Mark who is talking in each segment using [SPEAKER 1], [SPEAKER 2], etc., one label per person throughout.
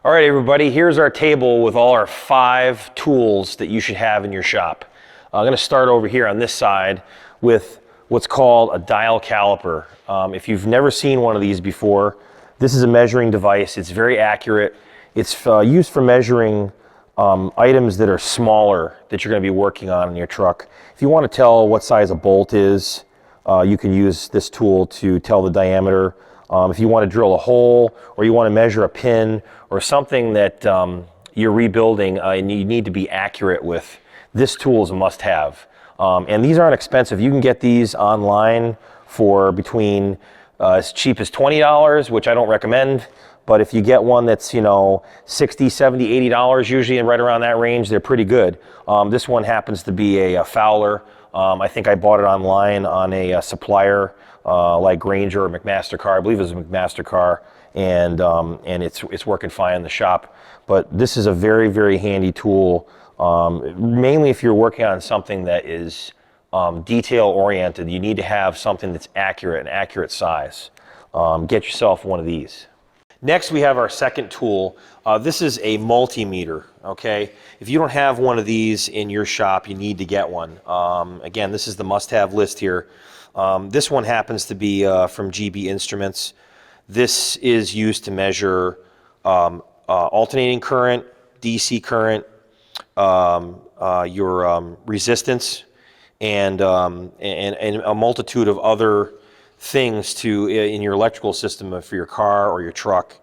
[SPEAKER 1] All right, everybody, here's our table with all our 5 tools that you should have in your shop. I'm going to start over here on this side with what's called a dial caliper. If you've never seen one of these before, this is a measuring device. It's very accurate. It's used for measuring items that are smaller that you're going to be working on in your truck. If you want to tell what size a bolt is, you can use this tool to tell the diameter. If you want to drill a hole or you want to measure a pin or something that you're rebuilding and you need to be accurate with, this tool is a must-have. And these aren't expensive. You can get these online for between as cheap as $20, which I don't recommend. But if you get one that's, $60, $70, $80, usually right around that range, they're pretty good. This one happens to be a Fowler. I think I bought it online on a supplier like Granger or McMaster-Carr. I believe it was a McMaster-Carr, and it's working fine in the shop. But this is a very, very handy tool, mainly if you're working on something that is detail-oriented. You need to have something that's accurate, an accurate size. Get yourself one of these. Next, we have our second tool. This is a multimeter, okay? If you don't have one of these in your shop, you need to get one. Again, this is the must-have list here. This one happens to be from GB Instruments. This is used to measure alternating current, DC current, your resistance, and a multitude of other things in your electrical system for your car or your truck.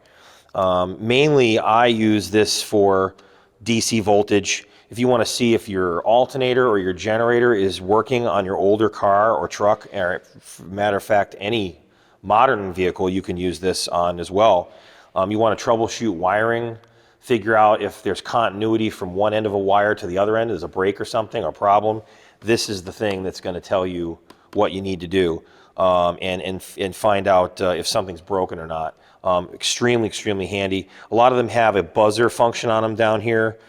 [SPEAKER 1] Mainly I use this for DC voltage. If you want to see if your alternator or your generator is working on your older car or truck, or matter of fact any modern vehicle, you can use this on as well. You want to troubleshoot wiring, figure out if there's continuity from one end of a wire to the other end, there's a break or something, or problem. This is the thing that's going to tell you what you need to do. And find out if something's broken or not. Extremely handy. A lot of them have a buzzer function on them down here.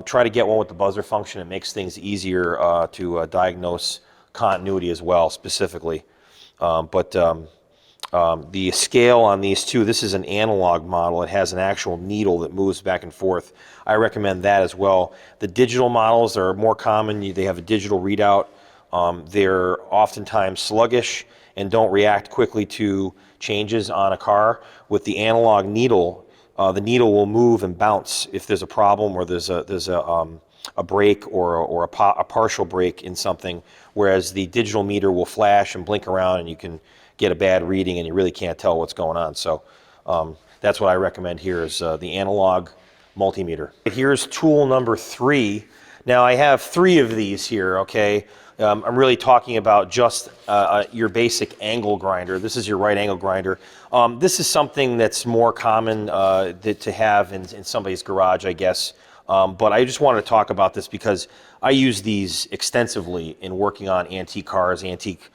[SPEAKER 1] Try to get one with the buzzer function. It makes things easier to diagnose continuity as well, specifically. The scale on these two, this is an analog model. It has an actual needle that moves back and forth. I recommend that as well. The digital models are more common. They have a digital readout. They're oftentimes sluggish and don't react quickly to changes on a car. With the analog needle, the needle will move and bounce if there's a problem or there's a break or a partial break in something, whereas the digital meter will flash and blink around and you can get a bad reading and you really can't tell what's going on. So that's what I recommend here is the analog multimeter. Here's tool number 3. Now I have 3 of these here, okay? I'm really talking about just your basic angle grinder. This is your right angle grinder. This is something that's more common to have in somebody's garage, I guess. But I just wanted to talk about this because I use these extensively in working on antique cars, antique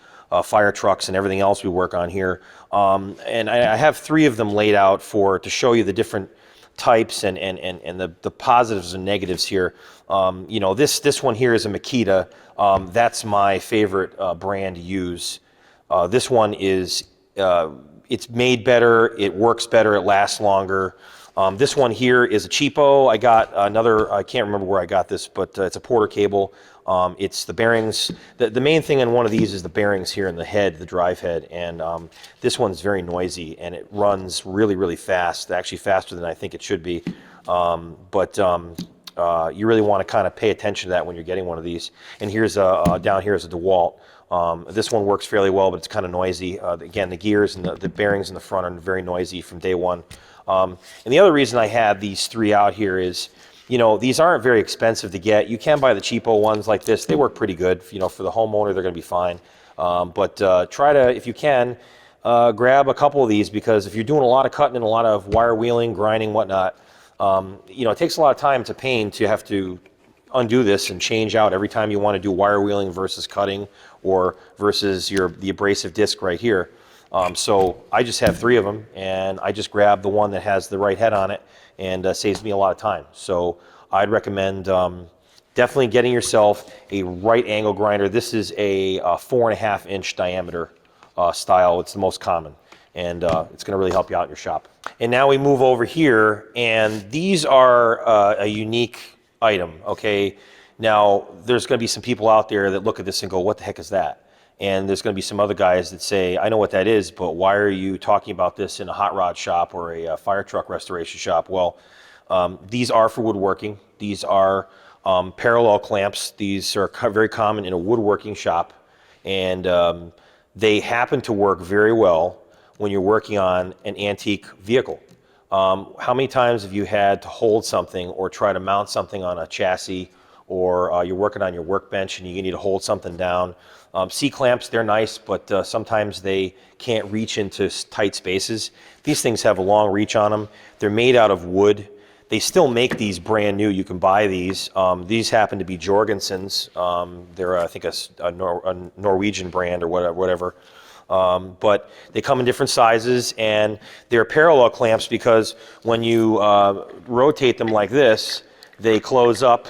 [SPEAKER 1] fire trucks, and everything else we work on here. And I have 3 of them laid out to show you the different types and the positives and negatives here. This one here is a Makita. That's my favorite brand to use. This one is, it's made better, it works better, it lasts longer. This one here is a cheapo. I got another, I can't remember where I got this, but it's a Porter cable. It's the bearings. The main thing on one of these is the bearings here in the head, the drive head, and this one's very noisy and it runs really fast, actually faster than I think it should be. You really want to kind of pay attention to that when you're getting one of these. And here's down here is a DeWalt. This one works fairly well, but it's kind of noisy. Again, the gears and the bearings in the front are very noisy from day one. And the other reason I had these 3 out here is, these aren't very expensive to get. You can buy the cheapo ones like this. They work pretty good. For the homeowner, they're going to be fine. Try to, if you can, grab a couple of these, because if you're doing a lot of cutting and a lot of wire wheeling, grinding, whatnot, it takes a lot of time to pain to have to undo this and change out every time you want to do wire wheeling versus cutting or versus the abrasive disc right here. So I just have 3 of them, and I just grab the one that has the right head on it, and saves me a lot of time. So I'd recommend definitely getting yourself a right angle grinder. This is a 4.5-inch diameter style. It's the most common. and it's going to really help you out in your shop. And now we move over here, and these are a unique item, okay? Now, there's going to be some people out there that look at this and go, what the heck is that? And there's going to be some other guys that say, I know what that is, but why are you talking about this in a hot rod shop or a fire truck restoration shop? Well, these are for woodworking. These are parallel clamps. These are very common in a woodworking shop, and they happen to work very well when you're working on an antique vehicle. How many times have you had to hold something or try to mount something on a chassis, or you're working on your workbench and you need to hold something down? C-clamps, they're nice, but sometimes they can't reach into tight spaces. These things have a long reach on them. They're made out of wood. They still make these brand new. You can buy these. These happen to be Jorgensen's. They're, I think, a Norwegian brand or whatever. But they come in different sizes, and they're parallel clamps because when you rotate them like this, they close up,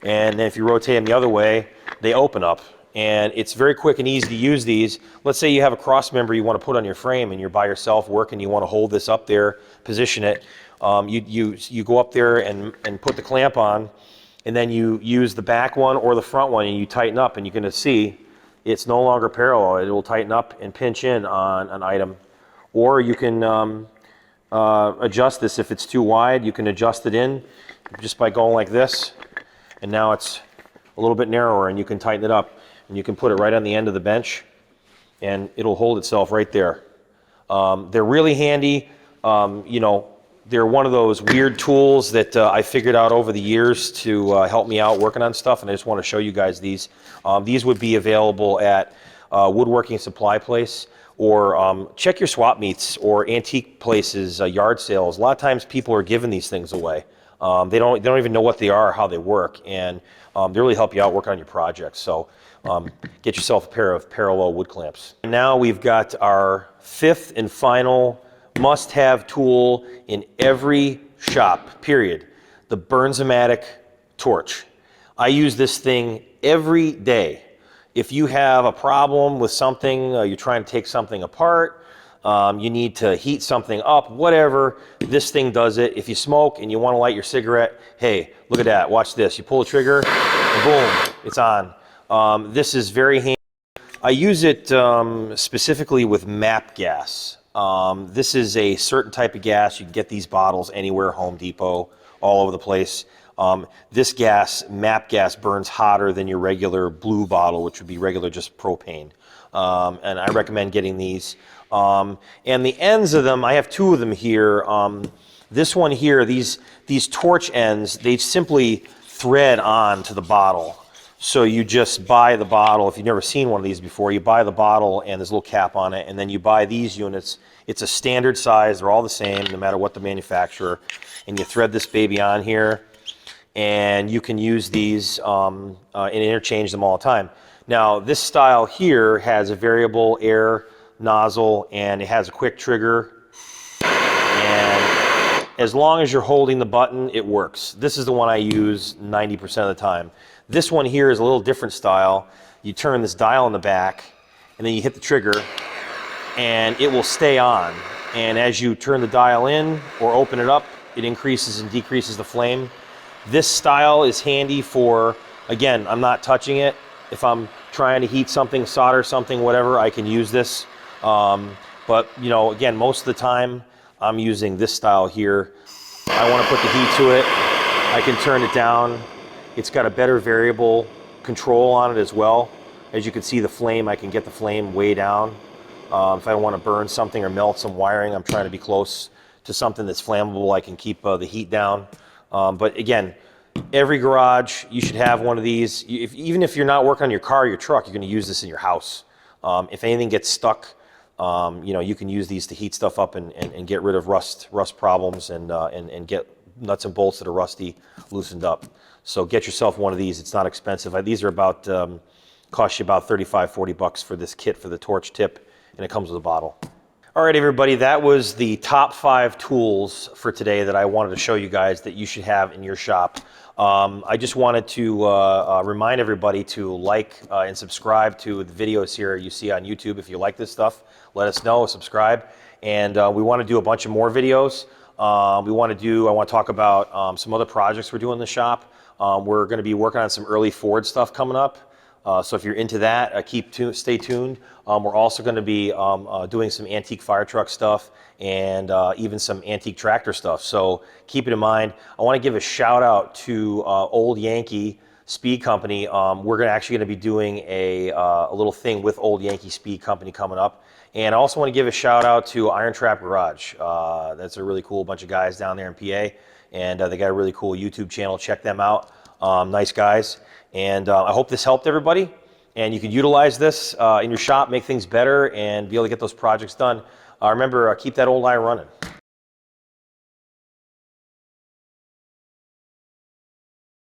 [SPEAKER 1] and then if you rotate them the other way, they open up. And it's very quick and easy to use these. Let's say you have a cross member you want to put on your frame and you're by yourself working, you want to hold this up there, position it. You go up there and put the clamp on, and then you use the back one or the front one and you tighten up, and you're going to see it's no longer parallel. It will tighten up and pinch in on an item. Or you can adjust this. If it's too wide, you can adjust it in just by going like this, and now it's a little bit narrower, and you can tighten it up. And you can put it right on the end of the bench, and it'll hold itself right there. They're really handy. You know, they're one of those weird tools that I figured out over the years to help me out working on stuff, and I just want to show you guys these. These would be available at Woodworking Supply Place, or check your swap meets or antique places, yard sales. A lot of times people are giving these things away. They don't even know what they are or how they work, and they really help you out working on your projects. So get yourself a pair of parallel wood clamps. And now we've got our fifth and final must-have tool in every shop, period. The Burnsomatic Torch. I use this thing every day. If you have a problem with something, you're trying to take something apart, you need to heat something up, whatever, this thing does it. If you smoke and you want to light your cigarette, hey, look at that, watch this. You pull the trigger, and boom, it's on. This is very handy. I use it specifically with MAP gas. This is a certain type of gas. You can get these bottles anywhere, Home Depot, all over the place. This gas, MAP gas, burns hotter than your regular blue bottle, which would be regular just propane. And I recommend getting these. And the ends of them, I have two of them here. This one here, these torch ends, they simply thread on to the bottle. So you just buy the bottle. If you've never seen one of these before, you buy the bottle and there's a little cap on it, and then you buy these units. It's a standard size. They're all the same, no matter what the manufacturer. And you thread this baby on here, and you can use these and interchange them all the time. Now, this style here has a variable air nozzle, and it has a quick trigger. And as long as you're holding the button, it works. This is the one I use 90% of the time. This one here is a little different style. You turn this dial in the back, and then you hit the trigger, and it will stay on. And as you turn the dial in or open it up, it increases and decreases the flame. This style is handy for, again, I'm not touching it. If I'm trying to heat something, solder something, whatever, I can use this. But, you know, again, most of the time, I'm using this style here. I want to put the heat to it. I can turn it down. It's got a better variable control on it as well. As you can see the flame, I can get the flame way down. If I want to burn something or melt some wiring, I'm trying to be close to something that's flammable, I can keep the heat down. But again, every garage, you should have one of these. Even if you're not working on your car or your truck, you're going to use this in your house. If anything gets stuck, you know, you can use these to heat stuff up and get rid of rust problems and get nuts and bolts that are rusty loosened up. So get yourself one of these. It's not expensive. These are about, cost you about $35-40 for this kit for the torch tip, and it comes with a bottle. All right, everybody, that was the top 5 tools for today that I wanted to show you guys that you should have in your shop. I just wanted to remind everybody to like and subscribe to the videos here you see on YouTube. If you like this stuff, let us know, subscribe. And we want to do a bunch of more videos. I want to talk about some other projects we're doing in the shop. We're going to be working on some early Ford stuff coming up. So if you're into that, stay tuned. We're also going to be doing some antique fire truck stuff and even some antique tractor stuff. So keep it in mind. I want to give a shout out to Old Yankee Speed Company. We're actually going to be doing a little thing with Old Yankee Speed Company coming up. And I also want to give a shout out to Iron Trap Garage. That's a really cool bunch of guys down there in PA. And they got a really cool YouTube channel. Check them out. Nice guys. And I hope this helped everybody. And you can utilize this in your shop, make things better, and be able to get those projects done. Remember, keep that old eye running.